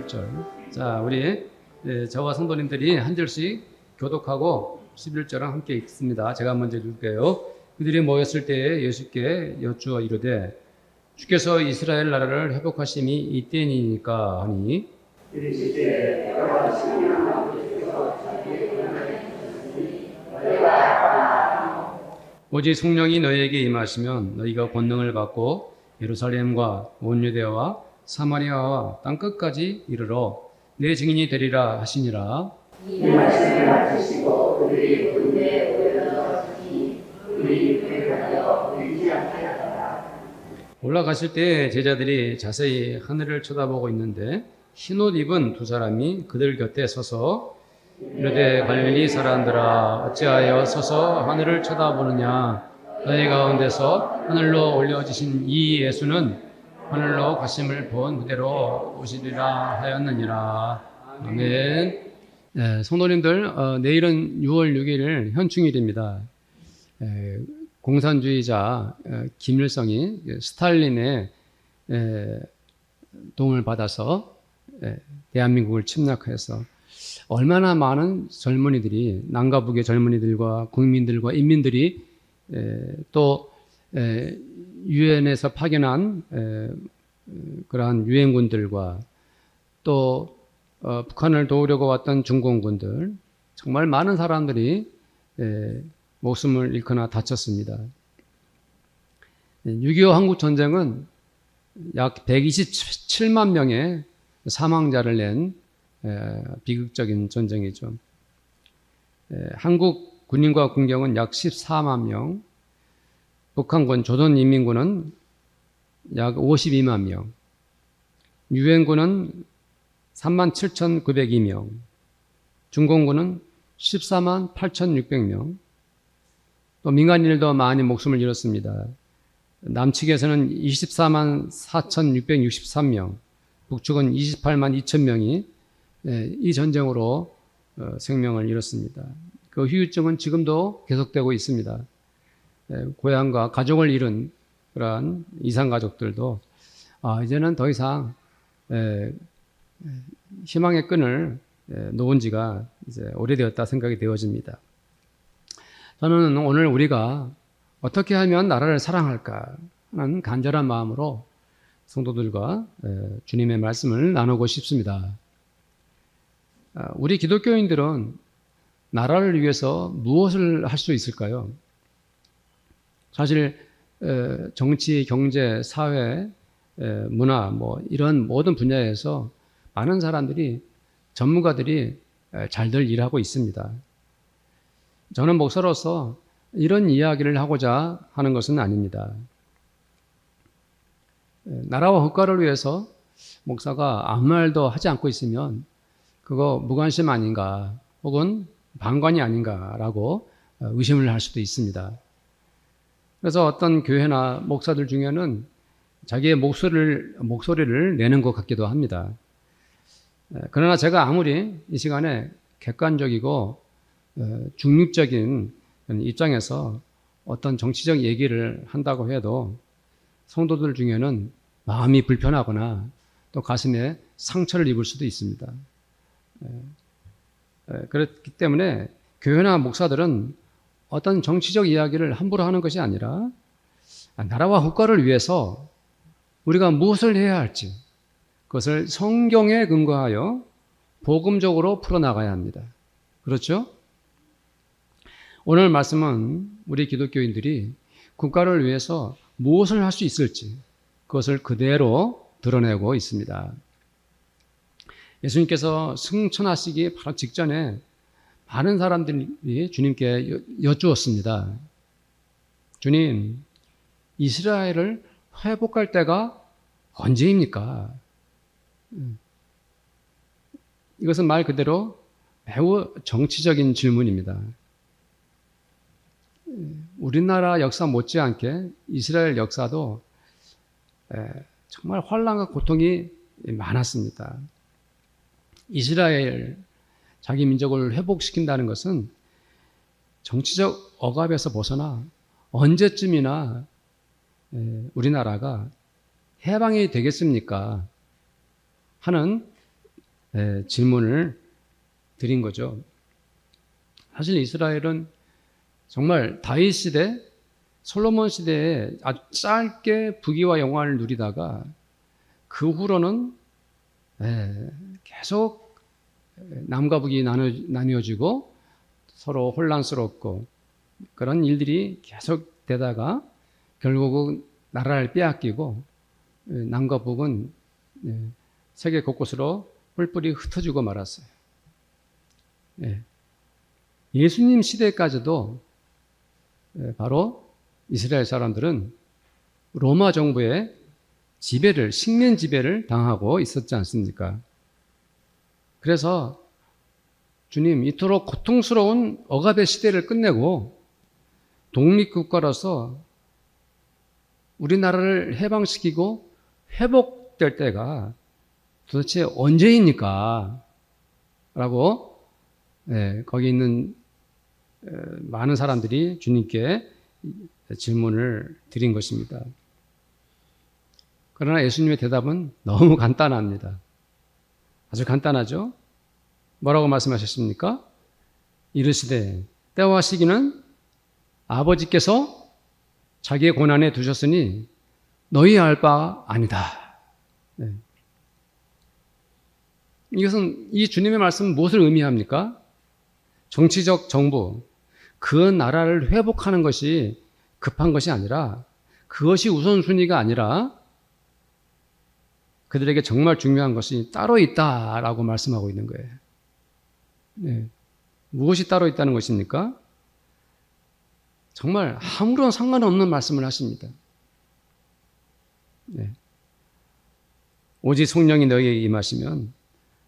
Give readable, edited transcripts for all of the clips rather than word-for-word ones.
11절. 자, 우리 저와 성도님들이 한 절씩 교독하고 11절랑 함께 읽습니다. 제가 먼저 읽을게요. 그들이 모였을 때에 예수께 여쭈어 이르되 주께서 이스라엘 나라를 회복하심이 이때니까 하니 오직 성령이 너희에게 임하시면 너희가 권능을 받고 예루살렘과 온 유대와 사마리아와 땅끝까지 이르러 내 증인이 되리라 하시니라. 이 말씀을 맡으시고 그들이 군대에 올라가시니 그들이 회개하여 믿지 않겠더라. 올라가실 때 제자들이 자세히 하늘을 쳐다보고 있는데 흰옷 입은 두 사람이 그들 곁에 서서 이르되 갈릴리 사람들아 어찌하여 서서 하늘을 쳐다보느냐 너희 가운데서 하늘로 올려지신 이 예수는 하늘로 가심을 본 그대로 오시리라 하였느니라. 아멘. 성도님들, 내일은 6월 6일 현충일입니다. 공산주의자 김일성이 스탈린의 도움을 받아서 대한민국을 침략해서 얼마나 많은 젊은이들이, 남과 북의 젊은이들과 국민들과 인민들이 또 유엔에서 파견한 그러한 유엔군들과 또 북한을 도우려고 왔던 중공군들, 정말 많은 사람들이 목숨을 잃거나 다쳤습니다. 6.25 한국전쟁은 약 127만 명의 사망자를 낸 비극적인 전쟁이죠. 한국 군인과 군경은 약 14만 명, 북한군, 조선인민군은 약 52만 명, 유엔군은 37,902명, 중공군은 14만 8,600명, 또 민간인들도 많이 목숨을 잃었습니다. 남측에서는 24만 4,663명, 북측은 28만 2,000명이 이 전쟁으로 생명을 잃었습니다. 그 후유증은 지금도 계속되고 있습니다. 고향과 가족을 잃은 그러한 이산가족들도 이제는 더 이상 희망의 끈을 놓은 지가 이제 오래되었다 생각이 되어집니다. 저는 오늘 우리가 어떻게 하면 나라를 사랑할까 하는 간절한 마음으로 성도들과 주님의 말씀을 나누고 싶습니다. 우리 기독교인들은 나라를 위해서 무엇을 할 수 있을까요? 사실 정치, 경제, 사회, 문화 이런 모든 분야에서 많은 사람들이 전문가들이 잘들 일하고 있습니다. 저는 목사로서 이런 이야기를 하고자 하는 것은 아닙니다. 나라와 국가를 위해서 목사가 아무 말도 하지 않고 있으면 그거 무관심 아닌가 혹은 방관이 아닌가라고 의심을 할 수도 있습니다. 그래서 어떤 교회나 목사들 중에는 자기의 목소리를 내는 것 같기도 합니다. 그러나 제가 아무리 이 시간에 객관적이고 중립적인 입장에서 어떤 정치적 얘기를 한다고 해도 성도들 중에는 마음이 불편하거나 또 가슴에 상처를 입을 수도 있습니다. 그렇기 때문에 교회나 목사들은 어떤 정치적 이야기를 함부로 하는 것이 아니라 나라와 국가를 위해서 우리가 무엇을 해야 할지 그것을 성경에 근거하여 복음적으로 풀어나가야 합니다. 그렇죠? 오늘 말씀은 우리 기독교인들이 국가를 위해서 무엇을 할 수 있을지 그것을 그대로 드러내고 있습니다. 예수님께서 승천하시기 바로 직전에 많은 사람들이 주님께 여쭈었습니다. 주님, 이스라엘을 회복할 때가 언제입니까? 이것은 말 그대로 매우 정치적인 질문입니다. 우리나라 역사 못지않게 이스라엘 역사도 정말 환난과 고통이 많았습니다. 이스라엘, 자기 민족을 회복시킨다는 것은 정치적 억압에서 벗어나 언제쯤이나 우리나라가 해방이 되겠습니까? 하는 질문을 드린 거죠. 사실 이스라엘은 정말 다윗 시대, 솔로몬 시대에 아주 짧게 부귀와 영화를 누리다가 그 후로는 계속 남과 북이 나뉘어지고 서로 혼란스럽고 그런 일들이 계속 되다가 결국은 나라를 빼앗기고 남과 북은 세계 곳곳으로 뿔뿔이 흩어지고 말았어요. 예수님 시대까지도 바로 이스라엘 사람들은 로마 정부의 지배를, 식민 지배를 당하고 있었지 않습니까? 그래서 주님, 이토록 고통스러운 억압의 시대를 끝내고 독립국가로서 우리나라를 해방시키고 회복될 때가 도대체 언제입니까? 라고 거기 있는 많은 사람들이 주님께 질문을 드린 것입니다. 그러나 예수님의 대답은 너무 간단합니다. 아주 간단하죠? 뭐라고 말씀하셨습니까? 이르시되 때와 시기는 아버지께서 자기의 고난에 두셨으니 너희 알 바 아니다. 이것은 이 주님의 말씀은 무엇을 의미합니까? 정치적 정부, 그 나라를 회복하는 것이 급한 것이 아니라 그것이 우선순위가 아니라 그들에게 정말 중요한 것이 따로 있다라고 말씀하고 있는 거예요. 무엇이 따로 있다는 것입니까? 정말 아무런 상관없는 말씀을 하십니다. 오직 성령이 너희에게 임하시면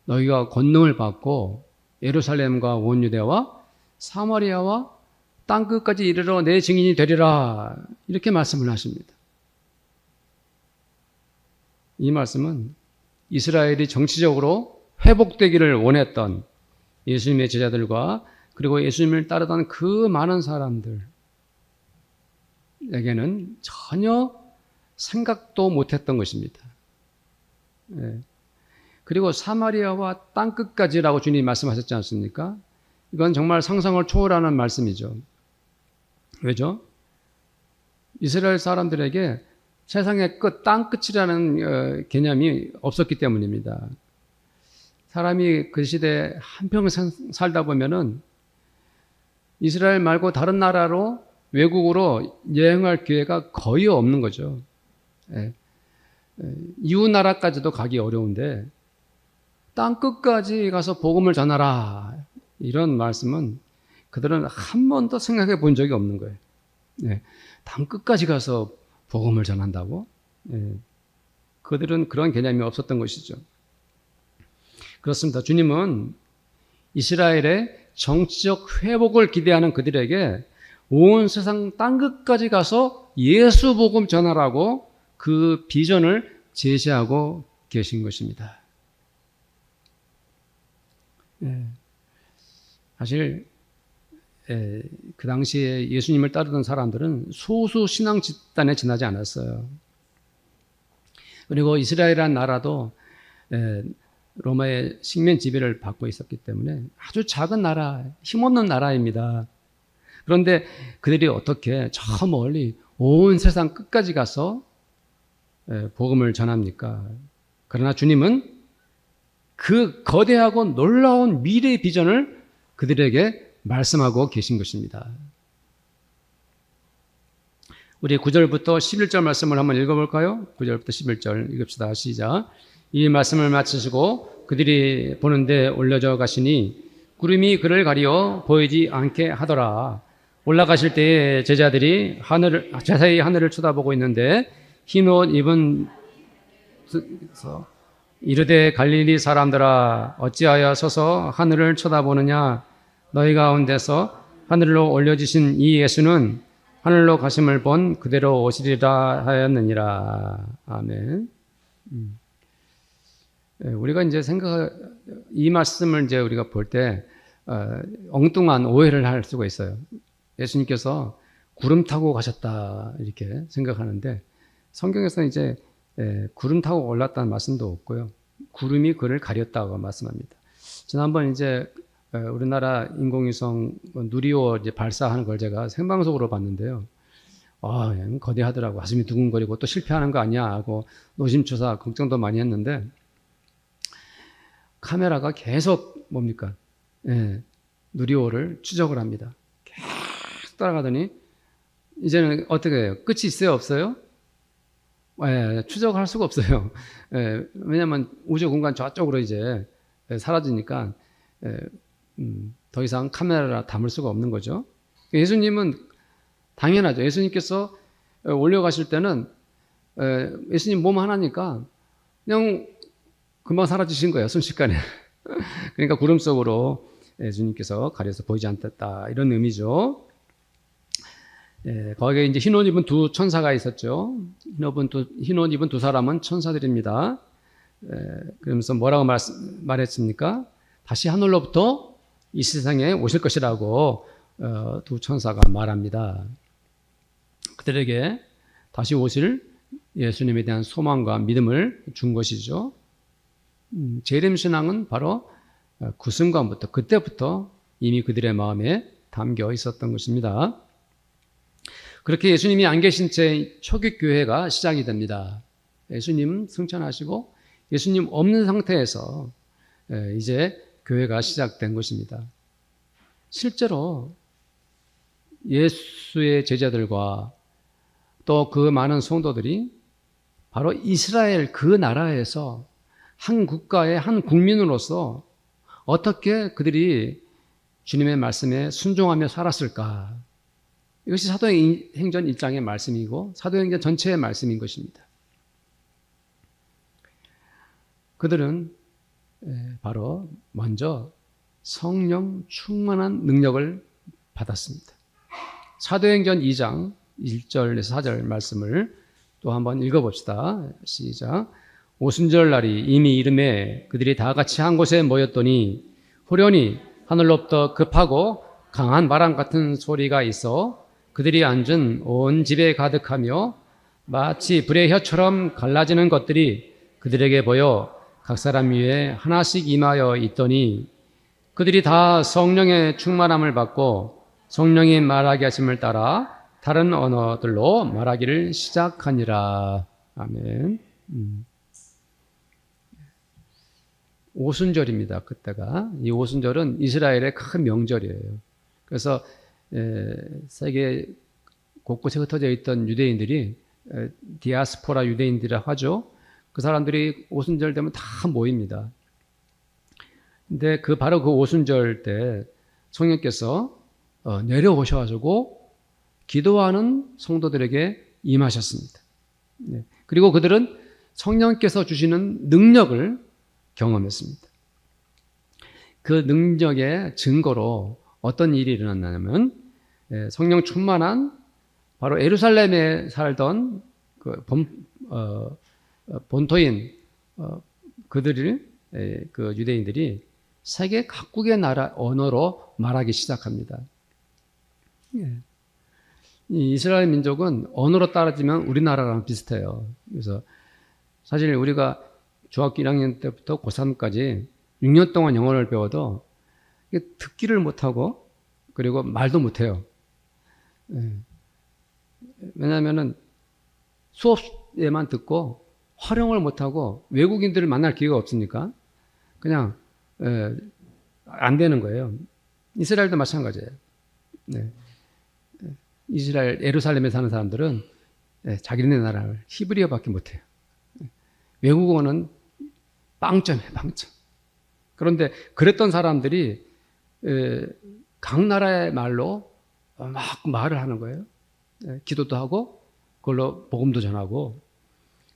너희가 권능을 받고 예루살렘과 온 유대와 사마리아와 땅끝까지 이르러 내 증인이 되리라 이렇게 말씀을 하십니다. 이 말씀은 이스라엘이 정치적으로 회복되기를 원했던 예수님의 제자들과 그리고 예수님을 따르던 그 많은 사람들에게는 전혀 생각도 못했던 것입니다. 그리고 사마리아와 땅끝까지라고 주님이 말씀하셨지 않습니까? 이건 정말 상상을 초월하는 말씀이죠. 왜죠? 이스라엘 사람들에게 세상의 끝, 땅끝이라는 개념이 없었기 때문입니다. 사람이 그 시대에 한평생 살다 보면은 이스라엘 말고 다른 나라로 외국으로 여행할 기회가 거의 없는 거죠. 이웃 나라까지도 가기 어려운데 땅 끝까지 가서 복음을 전하라 이런 말씀은 그들은 한 번도 생각해 본 적이 없는 거예요. 땅 끝까지 가서 복음을 전한다고? 그들은 그런 개념이 없었던 것이죠. 그렇습니다. 주님은 이스라엘의 정치적 회복을 기대하는 그들에게 온 세상 땅끝까지 가서 예수 복음 전하라고 그 비전을 제시하고 계신 것입니다. 사실 그 당시에 예수님을 따르던 사람들은 소수 신앙 집단에 지나지 않았어요. 그리고 이스라엘이라는 나라도 로마의 식민 지배를 받고 있었기 때문에 아주 작은 나라, 힘없는 나라입니다. 그런데 그들이 어떻게 저 멀리 온 세상 끝까지 가서 복음을 전합니까? 그러나 주님은 그 거대하고 놀라운 미래의 비전을 그들에게 말씀하고 계신 것입니다. 우리 9절부터 11절 말씀을 한번 읽어볼까요? 9절부터 11절 읽읍시다. 시작. 이 말씀을 마치시고 그들이 보는데 올려져 가시니 구름이 그를 가리어 보이지 않게 하더라. 올라가실 때에 제자들이 자세히 하늘을 쳐다보고 있는데 흰 옷 입은 이르되 갈릴리 사람들아 어찌하여 서서 하늘을 쳐다보느냐 너희 가운데서 하늘로 올려지신 이 예수는 하늘로 가심을 본 그대로 오시리라 하였느니라. 아멘. 우리가 이제 이 말씀을 이제 우리가 볼 때 엉뚱한 오해를 할 수가 있어요. 예수님께서 구름 타고 가셨다 이렇게 생각하는데 성경에서는 이제 구름 타고 올랐다는 말씀도 없고요. 구름이 그를 가렸다고 말씀합니다. 지난번 이제 우리나라 인공위성 누리호 이제 발사하는 걸 제가 생방송으로 봤는데요. 거대하더라고. 가슴이 두근거리고 또 실패하는 거 아니야 하고 노심초사 걱정도 많이 했는데 카메라가 계속 뭡니까? 누리호를 추적을 합니다. 계속 따라가더니 이제는 어떻게 해요? 끝이 있어요? 없어요? 추적할 수가 없어요. 왜냐하면 우주 공간 저쪽으로 이제 사라지니까 더 이상 카메라라 담을 수가 없는 거죠. 예수님은 당연하죠. 예수님께서 올려가실 때는 예수님 몸 하나니까 그냥 금방 사라지신 거예요. 순식간에. 그러니까 구름 속으로 예수님께서 가려서 보이지 않았다. 이런 의미죠. 거기에 이제 흰 옷 입은 두 천사가 있었죠. 흰 옷 입은 두 사람은 천사들입니다. 그러면서 뭐라고 말했습니까? 다시 하늘로부터 이 세상에 오실 것이라고 두 천사가 말합니다. 그들에게 다시 오실 예수님에 대한 소망과 믿음을 준 것이죠. 재림신앙은 바로 그 순간부터, 그때부터 이미 그들의 마음에 담겨 있었던 것입니다. 그렇게 예수님이 안 계신 채 초기 교회가 시작이 됩니다. 예수님 승천하시고 예수님 없는 상태에서 이제 교회가 시작된 것입니다. 실제로 예수의 제자들과 또 그 많은 성도들이 바로 이스라엘 그 나라에서 한 국가의 한 국민으로서 어떻게 그들이 주님의 말씀에 순종하며 살았을까? 이것이 사도행전 1장의 말씀이고 사도행전 전체의 말씀인 것입니다. 그들은 바로 먼저 성령 충만한 능력을 받았습니다. 사도행전 2장 1절에서 4절 말씀을 또 한번 읽어봅시다. 시작. 오순절 날이 이미 이름에 그들이 다 같이 한 곳에 모였더니 후련히 하늘로부터 급하고 강한 바람 같은 소리가 있어 그들이 앉은 온 집에 가득하며 마치 불의 혀처럼 갈라지는 것들이 그들에게 보여 각 사람 위에 하나씩 임하여 있더니 그들이 다 성령의 충만함을 받고 성령이 말하게 하심을 따라 다른 언어들로 말하기를 시작하니라. 아멘. 오순절입니다. 그때가. 이 오순절은 이스라엘의 큰 명절이에요. 그래서 세계 곳곳에 흩어져 있던 유대인들이 디아스포라 유대인들이라고 하죠. 그 사람들이 오순절 되면 다 모입니다. 근데 바로 그 오순절 때 성령께서 내려오셔가지고 기도하는 성도들에게 임하셨습니다. 그리고 그들은 성령께서 주시는 능력을 경험했습니다. 그 능력의 증거로 어떤 일이 일어났냐면 성령 충만한 바로 예루살렘에 살던 그 본토인 그들을 그 유대인들이 세계 각국의 나라 언어로 말하기 시작합니다. 이 이스라엘 민족은 언어로 따지면 우리나라랑 비슷해요. 그래서 사실 우리가 중학교 1학년 때부터 고3까지 6년 동안 영어를 배워도 듣기를 못하고 그리고 말도 못해요. 왜냐하면 수업에만 듣고 활용을 못하고 외국인들을 만날 기회가 없으니까 그냥 안 되는 거예요. 이스라엘도 마찬가지예요. 이스라엘 예루살렘에 사는 사람들은 자기네 나라를 히브리어밖에 못해요. 외국어는 빵점이에요. 빵점. 그런데 그랬던 사람들이 각 나라의 말로 막 말을 하는 거예요. 기도도 하고 그걸로 복음도 전하고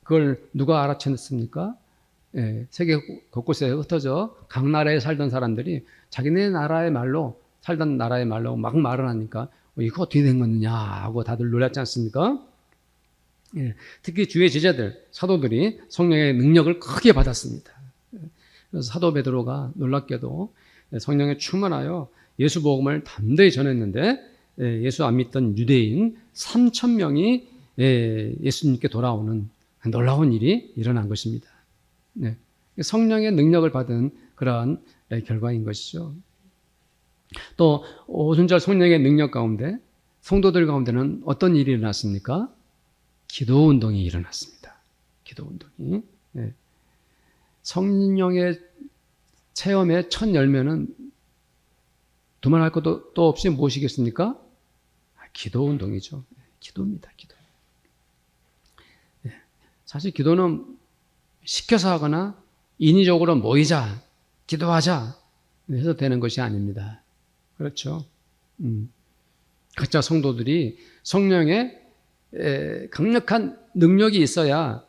그걸 누가 알아챘습니까? 세계 곳곳에 흩어져 각 나라에 살던 사람들이 자기네 나라의 말로 살던 나라의 말로 막 말을 하니까 이거 어떻게 된 거느냐 하고 다들 놀랐지 않습니까? 특히 주의 제자들, 사도들이 성령의 능력을 크게 받았습니다. 그래서 사도 베드로가 놀랍게도 성령에 충만하여 예수 복음을 담대히 전했는데 예수 안 믿던 유대인 3,000명이 예수님께 돌아오는 놀라운 일이 일어난 것입니다. 성령의 능력을 받은 그러한 결과인 것이죠. 또 오순절 성령의 능력 가운데 성도들 가운데는 어떤 일이 일어났습니까? 기도 운동이 일어났습니다. 기도 운동이. 네. 성령의 체험의 첫 열매는 두말할 것도 또 없이 무엇이겠습니까? 기도 운동이죠. 기도입니다. 기도. 네. 사실 기도는 시켜서 하거나 인위적으로 모이자, 기도하자 해서 되는 것이 아닙니다. 그렇죠? 각자 성도들이 성령의 강력한 능력이 있어야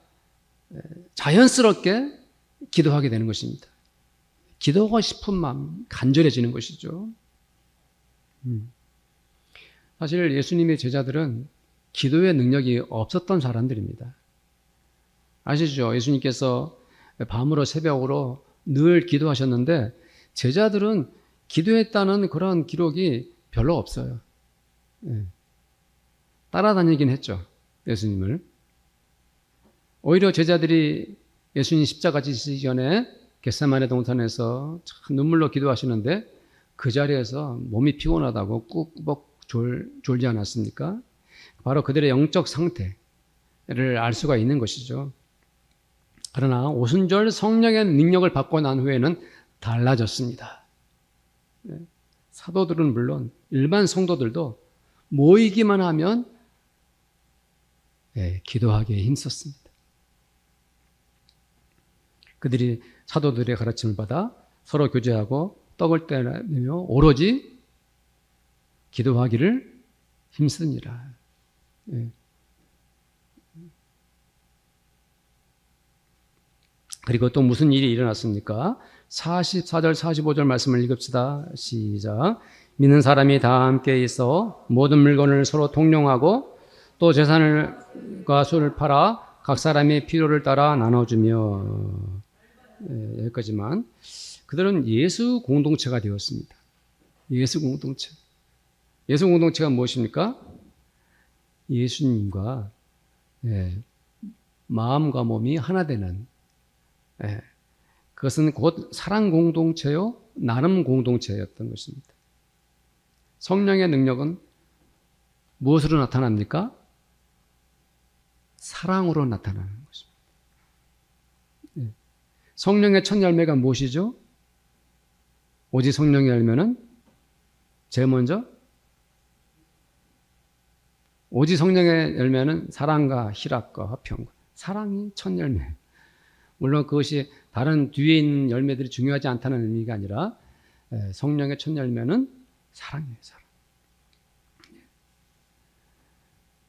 자연스럽게 기도하게 되는 것입니다. 기도하고 싶은 마음 간절해지는 것이죠. 사실 예수님의 제자들은 기도의 능력이 없었던 사람들입니다. 아시죠? 예수님께서 밤으로 새벽으로 늘 기도하셨는데 제자들은 기도했다는 그런 기록이 별로 없어요. 따라다니긴 했죠. 예수님을. 오히려 제자들이 예수님 십자가 지시기 전에 겟세마네 동산에서 참 눈물로 기도하시는데 그 자리에서 몸이 피곤하다고 꾹꾹 졸지 않았습니까? 바로 그들의 영적 상태를 알 수가 있는 것이죠. 그러나 오순절 성령의 능력을 받고 난 후에는 달라졌습니다. 사도들은 물론 일반 성도들도 모이기만 하면 기도하기에 힘썼습니다. 그들이 사도들의 가르침을 받아 서로 교제하고 떡을 떼며 오로지 기도하기를 힘쓰니라. 그리고 또 무슨 일이 일어났습니까? 44절 45절 말씀을 읽읍시다. 시작. 믿는 사람이 다 함께 있어 모든 물건을 서로 통용하고 또 재산과 소를 팔아 각 사람의 필요를 따라 나눠주며 여기까지만. 그들은 예수 공동체가 되었습니다. 예수 공동체. 예수 공동체가 무엇입니까? 예수님과 마음과 몸이 하나 되는 그것은 곧 사랑 공동체요 나눔 공동체였던 것입니다. 성령의 능력은 무엇으로 나타납니까? 사랑으로 나타나는 것입니다. 성령의 첫 열매가 무엇이죠? 오직 성령의 열매는 제일 먼저 오직 성령의 열매는 사랑과 희락과 화평과 사랑이 첫 열매. 물론 그것이 다른 뒤에 있는 열매들이 중요하지 않다는 의미가 아니라 성령의 첫 열매는 사랑이에요. 사랑.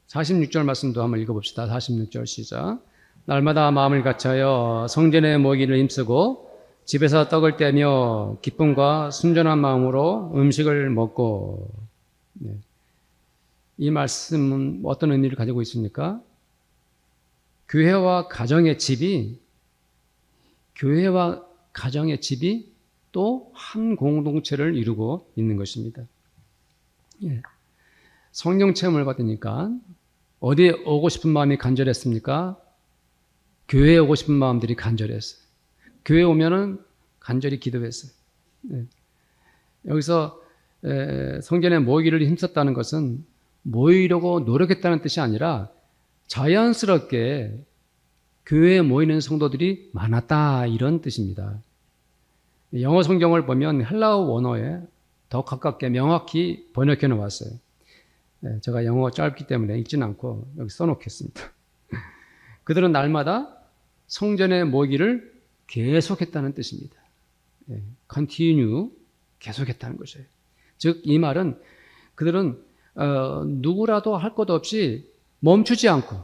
46절 말씀도 한번 읽어봅시다. 46절 시작. 날마다 마음을 갖춰여 성전에 모이기를 힘쓰고 집에서 떡을 떼며 기쁨과 순전한 마음으로 음식을 먹고. 이 말씀은 어떤 의미를 가지고 있습니까? 교회와 가정의 집이 또 한 공동체를 이루고 있는 것입니다. 성령 체험을 받으니까 어디에 오고 싶은 마음이 간절했습니까? 교회에 오고 싶은 마음들이 간절했어요. 교회에 오면은 간절히 기도했어요. 여기서 성전에 모이기를 힘썼다는 것은 모이려고 노력했다는 뜻이 아니라 자연스럽게 교회에 모이는 성도들이 많았다 이런 뜻입니다. 영어 성경을 보면 헬라어 원어에 더 가깝게 명확히 번역해 놓았어요. 제가 영어 짧기 때문에 읽지는 않고 여기 써놓겠습니다. 그들은 날마다 성전에 모이기를 계속했다는 뜻입니다. continue, 계속했다는 것이에요. 즉 이 말은 그들은 누구라도 할 것 없이 멈추지 않고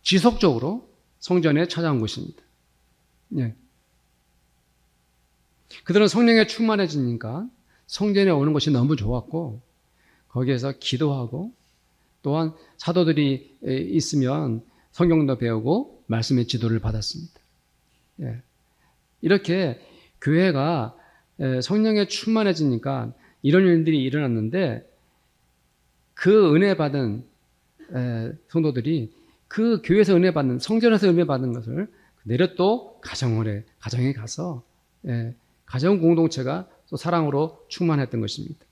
지속적으로 성전에 찾아온 것입니다. 그들은 성령에 충만해지니까 성전에 오는 것이 너무 좋았고 거기에서 기도하고 또한 사도들이 있으면 성경도 배우고 말씀의 지도를 받았습니다. 이렇게 교회가 성령에 충만해지니까 이런 일들이 일어났는데 그 은혜 받은 성도들이 그 교회에서 은혜 받는 성전에서 은혜 받은 것을 내려 또 가정에 가서 가정 공동체가 또 사랑으로 충만했던 것입니다.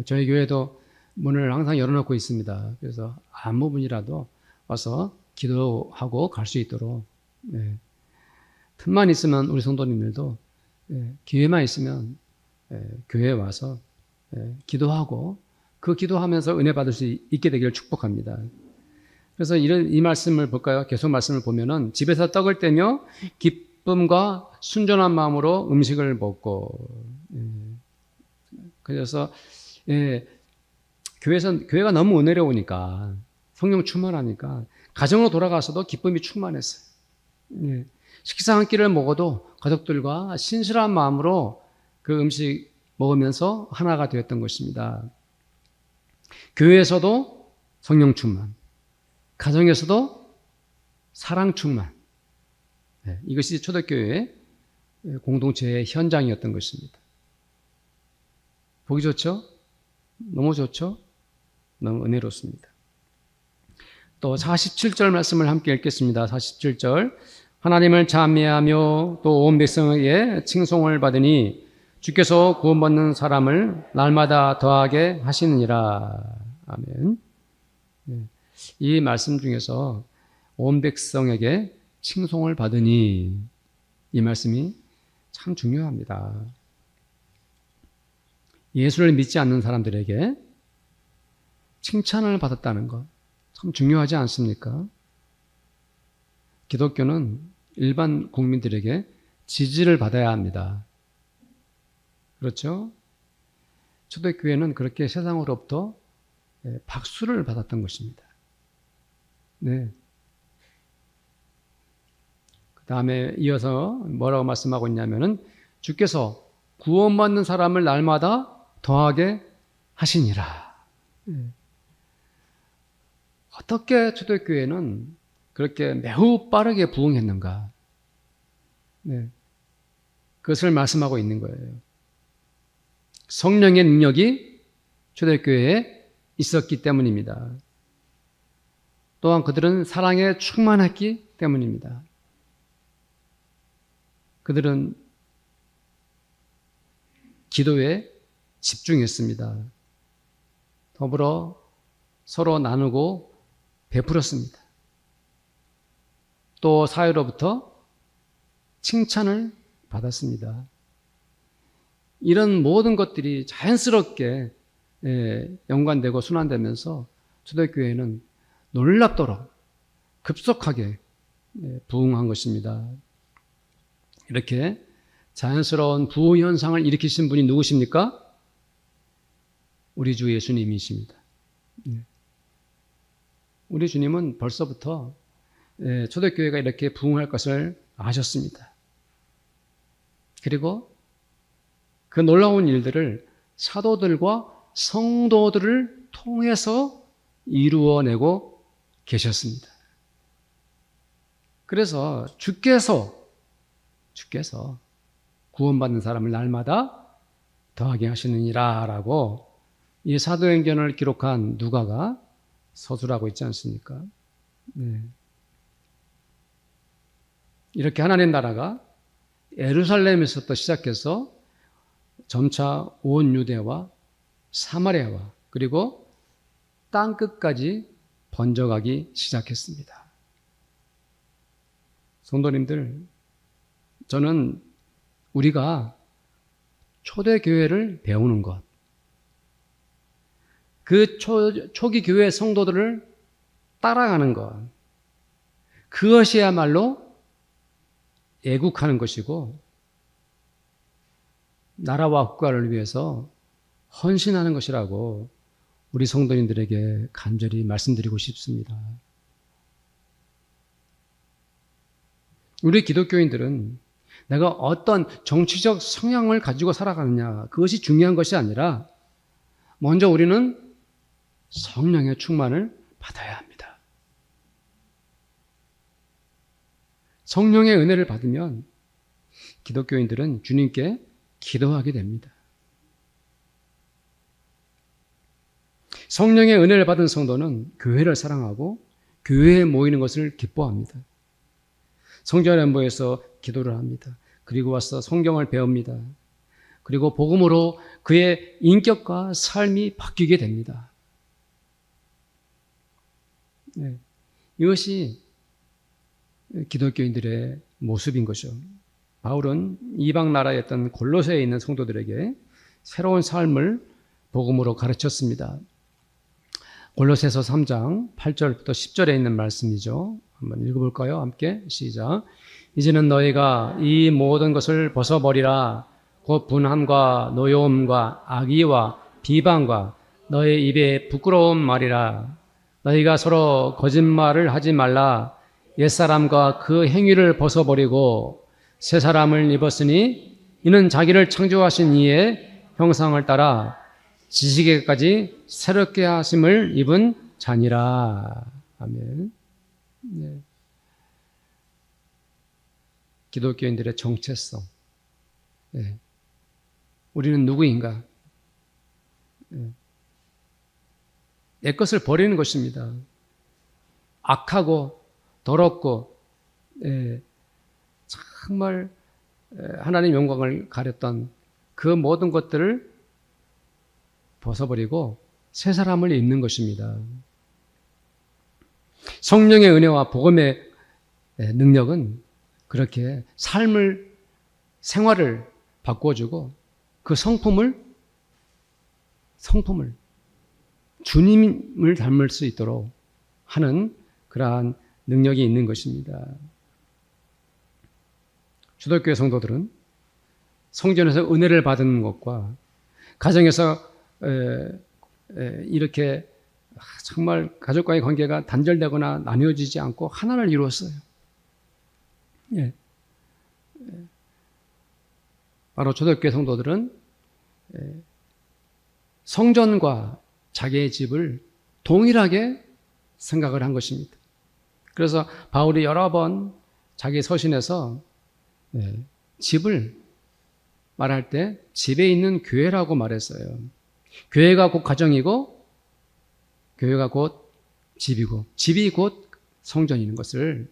저희 교회도 문을 항상 열어놓고 있습니다. 그래서 아무 분이라도 와서 기도하고 갈 수 있도록 틈만 있으면 우리 성도님들도 기회만 있으면 교회에 와서 기도하고 그 기도하면서 은혜 받을 수 있게 되기를 축복합니다. 그래서 이 말씀을 볼까요? 계속 말씀을 보면은 집에서 떡을 떼며 기쁨과 순전한 마음으로 음식을 먹고 그래서 교회가 너무 은혜로우니까 성령 충만하니까 가정으로 돌아가서도 기쁨이 충만했어요. 식사 한 끼를 먹어도 가족들과 신실한 마음으로 그 음식 먹으면서 하나가 되었던 것입니다. 교회에서도 성령 충만, 가정에서도 사랑 충만. 이것이 초대교회의 공동체의 현장이었던 것입니다. 보기 좋죠? 너무 좋죠? 너무 은혜롭습니다. 또 47절 말씀을 함께 읽겠습니다. 47절. 하나님을 찬미하며 또 온 백성에게 칭송을 받으니 주께서 구원받는 사람을 날마다 더하게 하시느니라. 아멘. 이 말씀 중에서 온 백성에게 칭송을 받으니 이 말씀이 참 중요합니다. 예수를 믿지 않는 사람들에게 칭찬을 받았다는 것 참 중요하지 않습니까? 기독교는 일반 국민들에게 지지를 받아야 합니다. 그렇죠? 초대교회는 그렇게 세상으로부터 박수를 받았던 것입니다. 네. 그 다음에 이어서 뭐라고 말씀하고 있냐면은 주께서 구원받는 사람을 날마다 더하게 하시니라. 어떻게 초대교회는 그렇게 매우 빠르게 부흥했는가? 그것을 말씀하고 있는 거예요. 성령의 능력이 초대교회에 있었기 때문입니다. 또한 그들은 사랑에 충만했기 때문입니다. 그들은 기도에 집중했습니다. 더불어 서로 나누고 베풀었습니다. 또 사회로부터 칭찬을 받았습니다. 이런 모든 것들이 자연스럽게 연관되고 순환되면서 초대교회는 놀랍도록 급속하게 부흥한 것입니다. 이렇게 자연스러운 부흥 현상을 일으키신 분이 누구십니까? 우리 주 예수님이십니다. 우리 주님은 벌써부터 초대교회가 이렇게 부흥할 것을 아셨습니다. 그리고 그 놀라운 일들을 사도들과 성도들을 통해서 이루어내고 계셨습니다. 그래서 주께서 구원받는 사람을 날마다 더하게 하시느니라 라고 이 사도행전을 기록한 누가가 서술하고 있지 않습니까? 이렇게 하나님 나라가 예루살렘에서부터 시작해서 점차 온 유대와 사마리아와 그리고 땅끝까지 번져가기 시작했습니다. 성도님들, 저는 우리가 초대교회를 배우는 것, 그 초기 교회 성도들을 따라가는 것, 그것이야말로 애국하는 것이고 나라와 국가를 위해서 헌신하는 것이라고 우리 성도님들에게 간절히 말씀드리고 싶습니다. 우리 기독교인들은 내가 어떤 정치적 성향을 가지고 살아가느냐, 그것이 중요한 것이 아니라 먼저 우리는 성령의 충만을 받아야 합니다. 성령의 은혜를 받으면 기독교인들은 주님께 기도하게 됩니다. 성령의 은혜를 받은 성도는 교회를 사랑하고 교회에 모이는 것을 기뻐합니다. 성전에 모여서 기도를 합니다. 그리고 와서 성경을 배웁니다. 그리고 복음으로 그의 인격과 삶이 바뀌게 됩니다. 네. 이것이 기독교인들의 모습인 것이죠. 바울은 이방 나라에 있던 골로새에 있는 성도들에게 새로운 삶을 복음으로 가르쳤습니다. 골로새서 3장 8절부터 10절에 있는 말씀이죠. 한번 읽어볼까요? 함께 시작. 이제는 너희가 이 모든 것을 벗어버리라. 곧 분함과 노여움과 악의와 비방과 너희 입에 부끄러운 말이라. 너희가 서로 거짓말을 하지 말라. 옛사람과 그 행위를 벗어버리고 새 사람을 입었으니 이는 자기를 창조하신 이의 형상을 따라 지식에까지 새롭게 하심을 입은 자니라. 아멘. 네. 기독교인들의 정체성. 네. 우리는 누구인가? 네. 내 것을 버리는 것입니다. 악하고 더럽고 정말 하나님 영광을 가렸던 그 모든 것들을 벗어버리고 새 사람을 입는 것입니다. 성령의 은혜와 복음의 능력은 그렇게 생활을 바꿔주고 그 성품을 주님을 닮을 수 있도록 하는 그러한 능력이 있는 것입니다. 주도교회 성도들은 성전에서 은혜를 받은 것과 가정에서 이렇게 정말 가족과의 관계가 단절되거나 나뉘어지지 않고 하나를 이루었어요. 예. 바로 초대교회 성도들은 성전과 자기의 집을 동일하게 생각을 한 것입니다. 그래서 바울이 여러 번 자기 서신에서 집을 말할 때 집에 있는 교회라고 말했어요. 교회가 곧 가정이고 교회가 곧 집이고 집이 곧 성전인 것을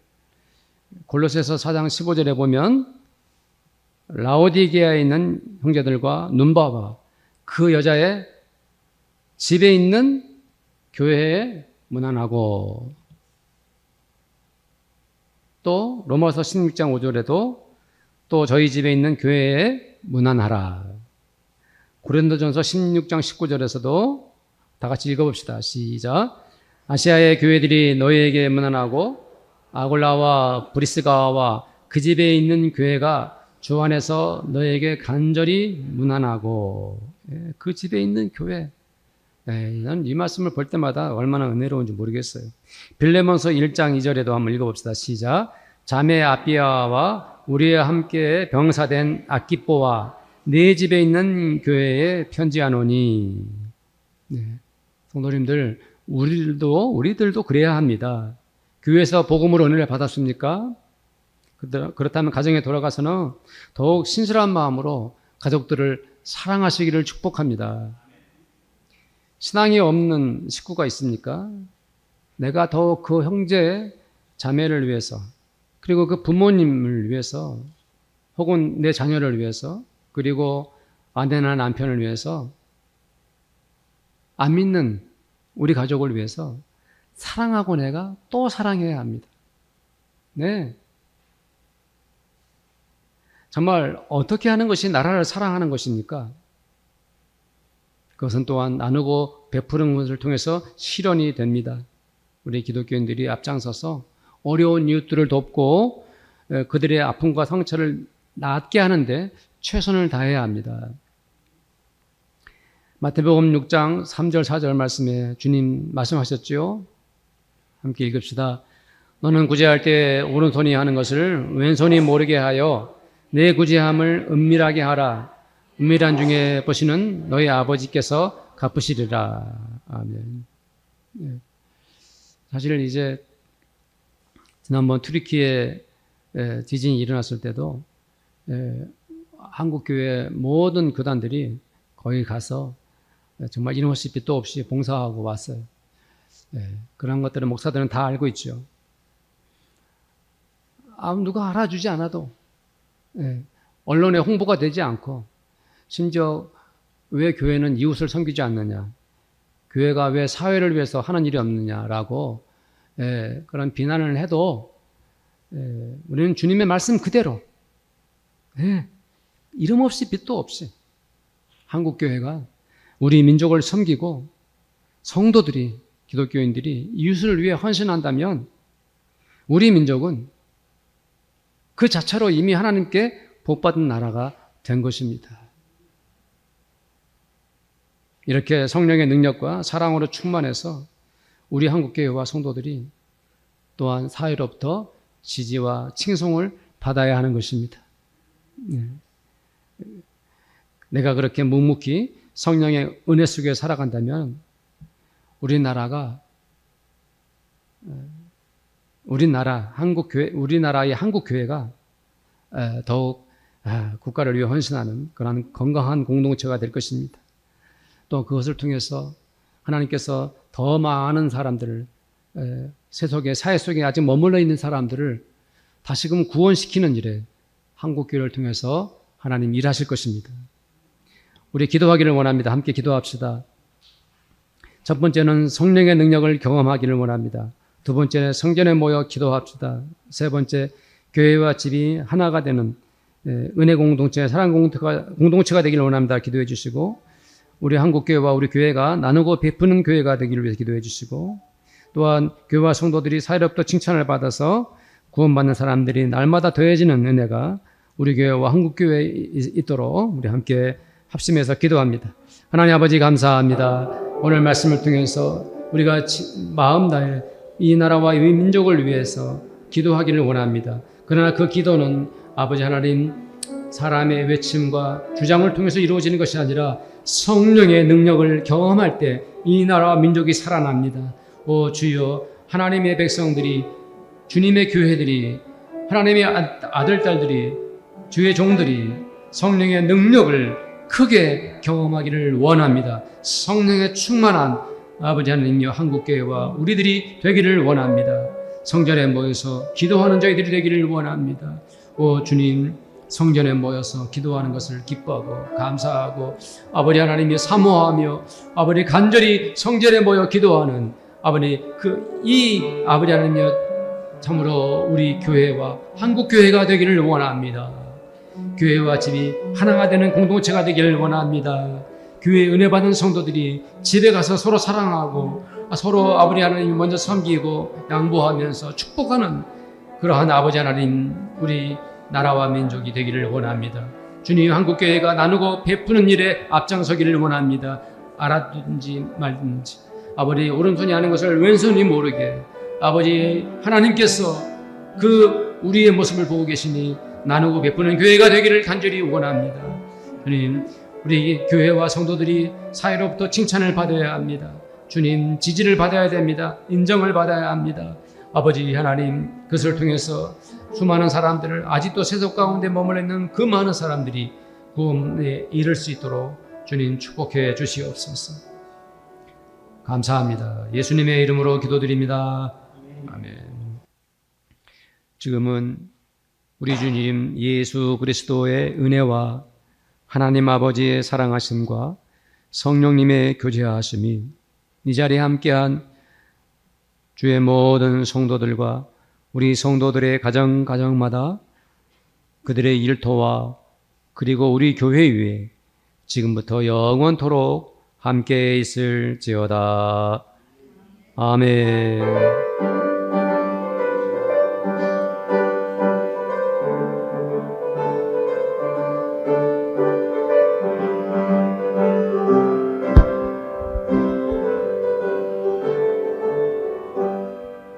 골로새서 4장 15절에 보면 라오디게아에 있는 형제들과 눈봐봐 그 여자의 집에 있는 교회에 문안하고 또 로마서 16장 5절에도 또 저희 집에 있는 교회에 문안하라. 고린도전서 16장 19절에서도 다 같이 읽어봅시다. 시작. 아시아의 교회들이 너희에게 문안하고 아골라와 브리스가와 그 집에 있는 교회가 주 안에서 너희에게 간절히 문안하고 그 집에 있는 교회. 난 이 말씀을 볼 때마다 얼마나 은혜로운지 모르겠어요. 빌레몬서 1장 2절에도 한번 읽어봅시다. 시작. 자매 아비아와 우리와 함께 병사된 아키뽀와 네 집에 있는 교회에 편지하노니. 네. 성도님들, 우리들도 그래야 합니다. 교회에서 복음으로 은혜를 받았습니까? 그렇다면 가정에 돌아가서는 더욱 신실한 마음으로 가족들을 사랑하시기를 축복합니다. 신앙이 없는 식구가 있습니까? 내가 더욱 그 형제, 자매를 위해서 그리고 그 부모님을 위해서 혹은 내 자녀를 위해서 그리고 아내나 남편을 위해서 안 믿는 우리 가족을 위해서 사랑하고 내가 또 사랑해야 합니다. 네. 정말 어떻게 하는 것이 나라를 사랑하는 것입니까? 그것은 또한 나누고 베푸는 것을 통해서 실현이 됩니다. 우리 기독교인들이 앞장서서 어려운 이웃들을 돕고 그들의 아픔과 상처를 낫게 하는데 최선을 다해야 합니다. 마태복음 6장 3절 4절 말씀에 주님 말씀하셨죠. 함께 읽읍시다. 너는 구제할 때 오른손이 하는 것을 왼손이 모르게 하여 내 구제함을 은밀하게 하라. 은밀한 중에 보시는 너희 아버지께서 갚으시리라. 아멘. 사실 이제 지난번 튀르키예 지진이 일어났을 때도 한국교회 모든 교단들이 거기 가서 정말 이름 없이 빛도 없이 봉사하고 왔어요. 그런 것들은 목사들은 다 알고 있죠. 누가 알아주지 않아도, 언론에 홍보가 되지 않고, 심지어 왜 교회는 이웃을 섬기지 않느냐, 교회가 왜 사회를 위해서 하는 일이 없느냐라고 그런 비난을 해도 우리는 주님의 말씀 그대로 이름 없이 빛도 없이 한국교회가 우리 민족을 섬기고 성도들이, 기독교인들이 이웃을 위해 헌신한다면 우리 민족은 그 자체로 이미 하나님께 복받은 나라가 된 것입니다. 이렇게 성령의 능력과 사랑으로 충만해서 우리 한국교회와 성도들이 또한 사회로부터 지지와 칭송을 받아야 하는 것입니다. 내가 그렇게 묵묵히 성령의 은혜 속에 살아간다면 우리나라의 한국교회가 더욱 국가를 위해 헌신하는 그런 건강한 공동체가 될 것입니다. 또 그것을 통해서 하나님께서 더 많은 사람들을, 사회 속에 아직 머물러 있는 사람들을 다시금 구원시키는 일에 한국교회를 통해서 하나님 일하실 것입니다. 우리 기도하기를 원합니다. 함께 기도합시다. 첫 번째는 성령의 능력을 경험하기를 원합니다. 두 번째는 성전에 모여 기도합시다. 세 번째, 교회와 집이 하나가 되는 은혜 공동체, 사랑 공동체가 되기를 원합니다. 기도해 주시고, 우리 한국교회와 우리 교회가 나누고 베푸는 교회가 되기를 위해서 기도해 주시고, 또한 교회와 성도들이 사회로부터 칭찬을 받아서 구원받는 사람들이 날마다 더해지는 은혜가 우리 교회와 한국교회에 있도록 우리 함께 합심해서 기도합니다. 하나님 아버지 감사합니다. 오늘 말씀을 통해서 우리가 마음 다해 이 나라와 이 민족을 위해서 기도하기를 원합니다. 그러나 그 기도는 아버지 하나님 사람의 외침과 주장을 통해서 이루어지는 것이 아니라 성령의 능력을 경험할 때 이 나라와 민족이 살아납니다. 오 주여, 하나님의 백성들이, 주님의 교회들이, 하나님의 아들, 딸들이, 주의 종들이 성령의 능력을 크게 경험하기를 원합니다. 성령의 충만한 아버지 하나님여 한국교회와 우리들이 되기를 원합니다. 성전에 모여서 기도하는 저희들이 되기를 원합니다. 오 주님, 성전에 모여서 기도하는 것을 기뻐하고 감사하고 아버지 하나님이 사모하며 아버지 간절히 성전에 모여 기도하는 아버지 아버지 하나님여 참으로 우리 교회와 한국교회가 되기를 원합니다. 교회와 집이 하나가 되는 공동체가 되기를 원합니다. 교회 은혜 받은 성도들이 집에 가서 서로 사랑하고 서로 아버지 하나님 먼저 섬기고 양보하면서 축복하는 그러한 아버지 하나님 우리 나라와 민족이 되기를 원합니다. 주님, 한국교회가 나누고 베푸는 일에 앞장서기를 원합니다. 알았든지 말든지 아버지 오른손이 하는 것을 왼손이 모르게 아버지 하나님께서 그 우리의 모습을 보고 계시니 나누고 베푸는 교회가 되기를 간절히 원합니다. 주님, 우리 교회와 성도들이 사회로부터 칭찬을 받아야 합니다. 주님, 지지를 받아야 됩니다. 인정을 받아야 합니다. 아버지 하나님, 그것을 통해서 수많은 사람들을 아직도 세속 가운데 머물러 있는 그 많은 사람들이 구원에 이를 수 있도록 주님 축복해 주시옵소서. 감사합니다. 예수님의 이름으로 기도드립니다. 아멘. 지금은 우리 주님 예수 그리스도의 은혜와 하나님 아버지의 사랑하심과 성령님의 교제하심이 이 자리에 함께한 주의 모든 성도들과 우리 성도들의 가정마다 그들의 일터와 그리고 우리 교회 위에 지금부터 영원토록 함께 있을지어다. 아멘.